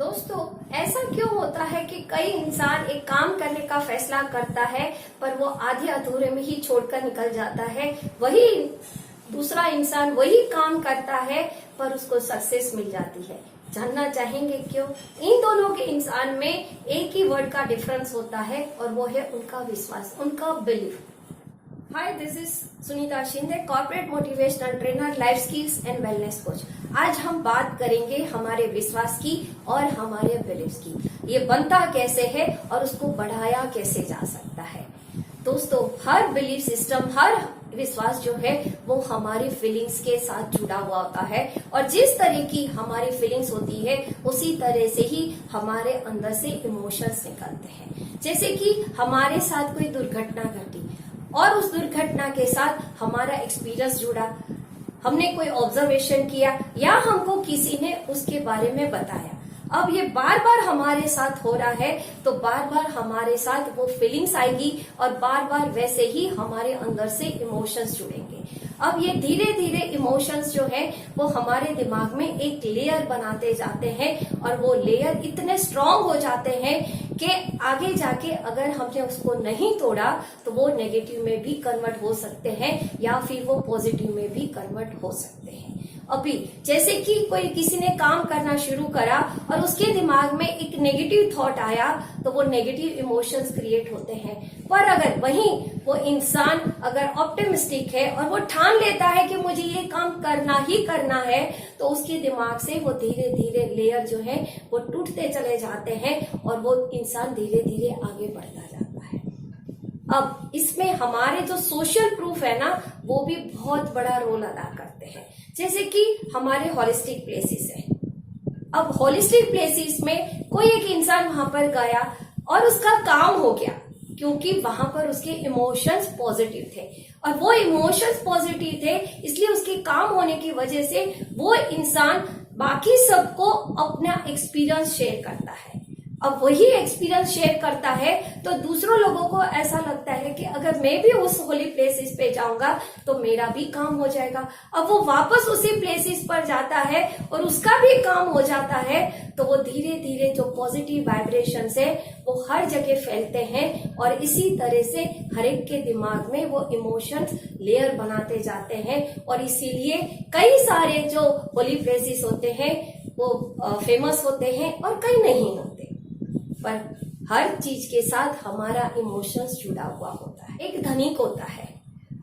दोस्तों, ऐसा क्यों होता है कि कई इंसान एक काम करने का फैसला करता है पर वो आधे अधूरे में ही छोड़कर निकल जाता है। वही दूसरा इंसान वही काम करता है पर उसको सक्सेस मिल जाती है। जानना चाहेंगे क्यों? इन दोनों के इंसान में एक ही वर्ड का डिफरेंस होता है और वो है उनका विश्वास, उनका belief. Hi, this is Sunita Shinde, corporate motivational trainer, life skills and wellness coach. आज हम बात करेंगे हमारे विश्वास की और हमारे बिलीफ की। ये बनता कैसे है और उसको बढ़ाया कैसे जा सकता है। दोस्तों, हर बिलीफ सिस्टम, हर विश्वास जो है वो हमारी फीलिंग्स के साथ जुड़ा हुआ होता है और जिस तरह की हमारी फीलिंग्स होती है उसी तरह से ही हमारे अंदर से इमोशंस निकलते हैं। जैसे कि हमारे साथ कोई दुर्घटना घटी और उस दुर्घटना के साथ हमारा एक्सपीरियंस जुड़ा, हमने कोई ऑब्जर्वेशन किया या हमको किसी ने उसके बारे में बताया। अब ये बार बार हमारे साथ हो रहा है तो बार बार हमारे साथ वो फीलिंग्स आएगी और बार बार वैसे ही हमारे अंदर से इमोशंस जुड़ेंगे। अब ये धीरे धीरे इमोशंस जो है वो हमारे दिमाग में एक लेयर बनाते जाते हैं और वो लेयर इतने स्ट्रांग हो जाते हैं कि आगे जाके अगर हमने उसको नहीं तोड़ा तो वो नेगेटिव में भी कन्वर्ट हो सकते हैं या फिर वो पॉजिटिव में भी कन्वर्ट हो सकते हैं। अभी जैसे कि कोई किसी ने काम करना शुरू करा और उसके दिमाग में एक नेगेटिव थॉट आया तो वो नेगेटिव इमोशंस क्रिएट होते हैं। पर अगर वहीं वो इंसान अगर ऑप्टिमिस्टिक है और वो ठान लेता है कि मुझे ये काम करना ही करना है तो उसके दिमाग से वो धीरे धीरे लेयर जो है वो टूटते चले जाते हैं और वो इंसान धीरे धीरे आगे बढ़ता जाता है। अब इसमें हमारे जो सोशल प्रूफ है ना वो भी बहुत बड़ा रोल अदा करते हैं। जैसे कि हमारे हॉलिस्टिक प्लेसेस है। अब हॉलिस्टिक प्लेसेस में कोई एक इंसान वहां पर गया और उसका काम हो गया क्योंकि वहां पर उसके इमोशंस पॉजिटिव थे और वो इमोशंस पॉजिटिव थे इसलिए उसके काम होने की वजह से वो इंसान बाकी सबको अपना एक्सपीरियंस शेयर करता है। अब वही एक्सपीरियंस शेयर करता है तो दूसरों लोगों को ऐसा लगता है कि अगर मैं भी उस होली प्लेसेस पे जाऊंगा तो मेरा भी काम हो जाएगा। अब वो वापस उसी प्लेसेस पर जाता है और उसका भी काम हो जाता है तो वो धीरे धीरे जो पॉजिटिव वाइब्रेशंस है वो हर जगह फैलते हैं और इसी तरह से हर एक के दिमाग में वो इमोशंस लेयर बनाते जाते हैं और इसीलिए कई सारे जो होली प्लेसेस होते हैं वो फेमस होते हैं और कई नहीं होते। पर हर चीज के साथ हमारा इमोशंस जुड़ा हुआ होता है। एक धनिक होता है,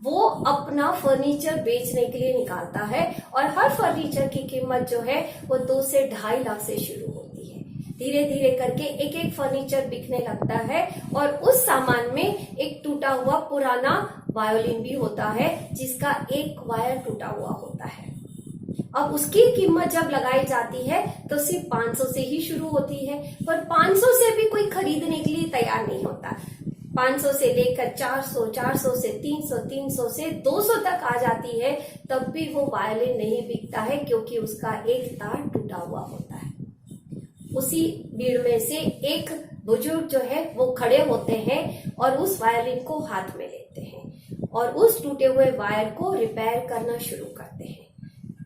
वो अपना फर्नीचर बेचने के लिए निकालता है और हर फर्नीचर की कीमत जो है वो 2 से 2.5 लाख से शुरू होती है। धीरे धीरे करके एक एक फर्नीचर बिकने लगता है और उस सामान में एक टूटा हुआ पुराना वायोलिन भी होता है जिसका एक वायर टूटा हुआ होता है। अब उसकी कीमत जब लगाई जाती है तो सिर्फ 500 से ही शुरू होती है पर 500 से भी कोई खरीदने के लिए तैयार नहीं होता। 500 से लेकर 400, 400 से 300, 300 से 200 तक आ जाती है तब भी वो वायलिन नहीं बिकता है क्योंकि उसका एक तार टूटा हुआ होता है। उसी भीड़ में से एक बुजुर्ग जो है वो खड़े होते हैं और उस वायलिन को हाथ में लेते हैं और उस टूटे हुए वायर को रिपेयर करना शुरू करते हैं।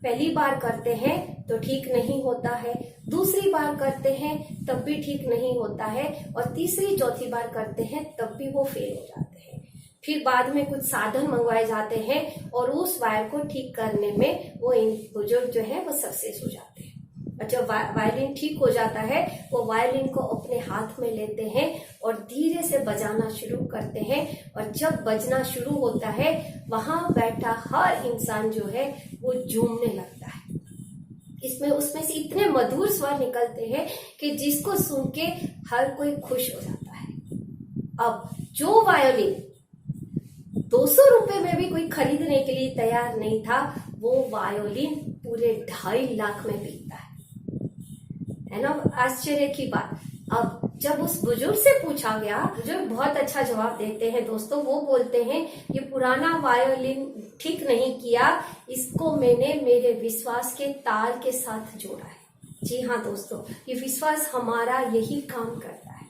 पहली बार करते हैं तो ठीक नहीं होता है, दूसरी बार करते हैं तब भी ठीक नहीं होता है और तीसरी चौथी बार करते हैं तब भी वो फेल हो जाते हैं। फिर बाद में कुछ साधन मंगवाए जाते हैं और उस वायर को ठीक करने में वो बुजुर्ग जो है वो सक्सेस हो जाते हैं। और जब वायलिन ठीक हो जाता है वो वायलिन को अपने हाथ में लेते हैं और धीरे से बजाना शुरू करते हैं और जब बजना शुरू होता है वहां बैठा हर इंसान जो है वो झूमने लगता है। इसमें उसमें से इतने मधुर स्वर निकलते हैं कि जिसको सुन के हर कोई खुश हो जाता है। अब जो वायोलिन 200 रुपए में भी कोई खरीदने के लिए तैयार नहीं था वो वायोलिन पूरे 2.5 लाख में बिकता है ना। आश्चर्य की बात। अब जब उस बुजुर्ग से पूछा गया, बुजुर्ग बहुत अच्छा जवाब देते हैं दोस्तों। वो बोलते हैं ये पुराना वायोलिन ठीक नहीं किया, इसको मैंने मेरे विश्वास के तार के साथ जोड़ा है। जी हाँ दोस्तों, ये विश्वास हमारा यही काम करता है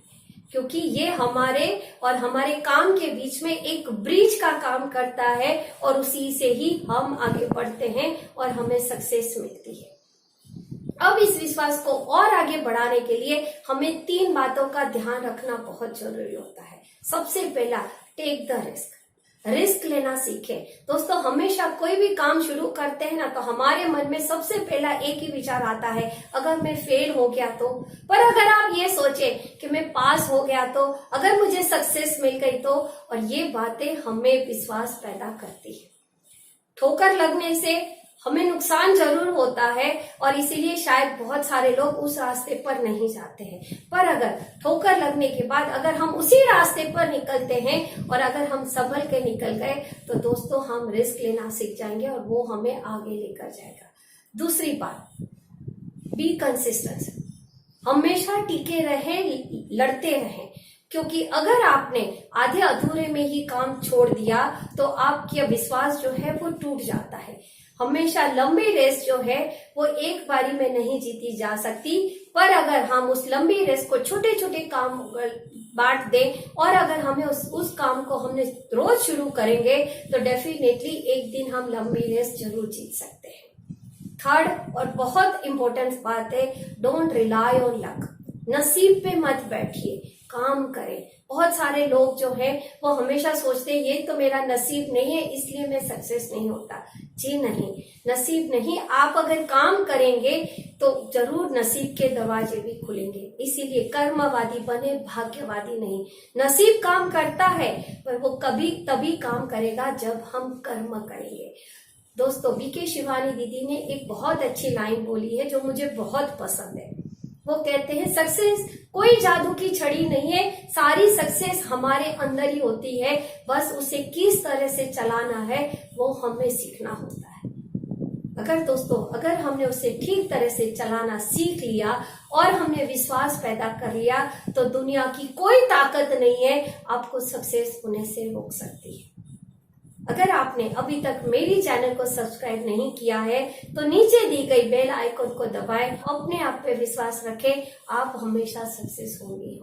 क्योंकि ये हमारे और हमारे काम के बीच में एक ब्रिज का काम करता है और उसी से ही हम आगे बढ़ते हैं और हमें सक्सेस मिलती है। अब इस विश्वास को और आगे बढ़ाने के लिए हमें 3 बातों का ध्यान रखना बहुत जरूरी होता है। सबसे पहला, टेक द रिस्क। रिस्क लेना सीखें। दोस्तों, हमेशा कोई भी काम शुरू करते हैं ना, तो हमारे मन में सबसे पहला एक ही विचार आता है, अगर मैं फेल हो गया तो। पर अगर आप ये सोचें कि मैं पास हो गया तो, अगर मुझे सक्सेस मिल गई तो, और ये बातें हमें विश्वास पैदा करती है। ठोकर लगने से हमें नुकसान जरूर होता है और इसीलिए शायद बहुत सारे लोग उस रास्ते पर नहीं जाते हैं। पर अगर ठोकर लगने के बाद अगर हम उसी रास्ते पर निकलते हैं और अगर हम संभल के निकल गए तो दोस्तों हम रिस्क लेना सीख जाएंगे और वो हमें आगे लेकर जाएगा। दूसरी बात, बी कंसिस्टेंट। हमेशा टिके रहें, लड़ते रहें, क्योंकि अगर आपने आधे अधूरे में ही काम छोड़ दिया तो आपका विश्वास जो है वो टूट जाता है। हमेशा लंबी रेस जो है वो एक बारी में नहीं जीती जा सकती, पर अगर हम उस लंबी रेस को छोटे छोटे काम बांट दें और अगर हमें उस काम को हमने रोज शुरू करेंगे तो डेफिनेटली एक दिन हम लंबी रेस जरूर जीत सकते हैं। थर्ड और बहुत इंपॉर्टेंट बात है, डोंट रिलाई ऑन लक। नसीब पे मत बैठिए, काम करें। बहुत सारे लोग जो है वो हमेशा सोचते हैं ये तो मेरा नसीब नहीं है इसलिए मैं सक्सेस नहीं होता। जी नहीं, नसीब नहीं, आप अगर काम करेंगे तो जरूर नसीब के दरवाजे भी खुलेंगे। इसीलिए कर्मवादी बने, भाग्यवादी नहीं। नसीब काम करता है पर वो कभी तभी काम करेगा जब हम कर्म करेंगे। दोस्तों, बीके शिवानी दीदी ने एक बहुत अच्छी लाइन बोली है जो मुझे बहुत पसंद है। वो कहते हैं, सक्सेस कोई जादू की छड़ी नहीं है, सारी सक्सेस हमारे अंदर ही होती है, बस उसे किस तरह से चलाना है वो हमें सीखना होता है। अगर हमने उसे ठीक तरह से चलाना सीख लिया और हमने विश्वास पैदा कर लिया तो दुनिया की कोई ताकत नहीं है आपको सक्सेस होने से रोक सकती है। अगर आपने अभी तक मेरी चैनल को सब्सक्राइब नहीं किया है तो नीचे दी गई बेल आइकन को दबाएं। अपने आप पे विश्वास रखें, आप हमेशा सक्सेस होंगे।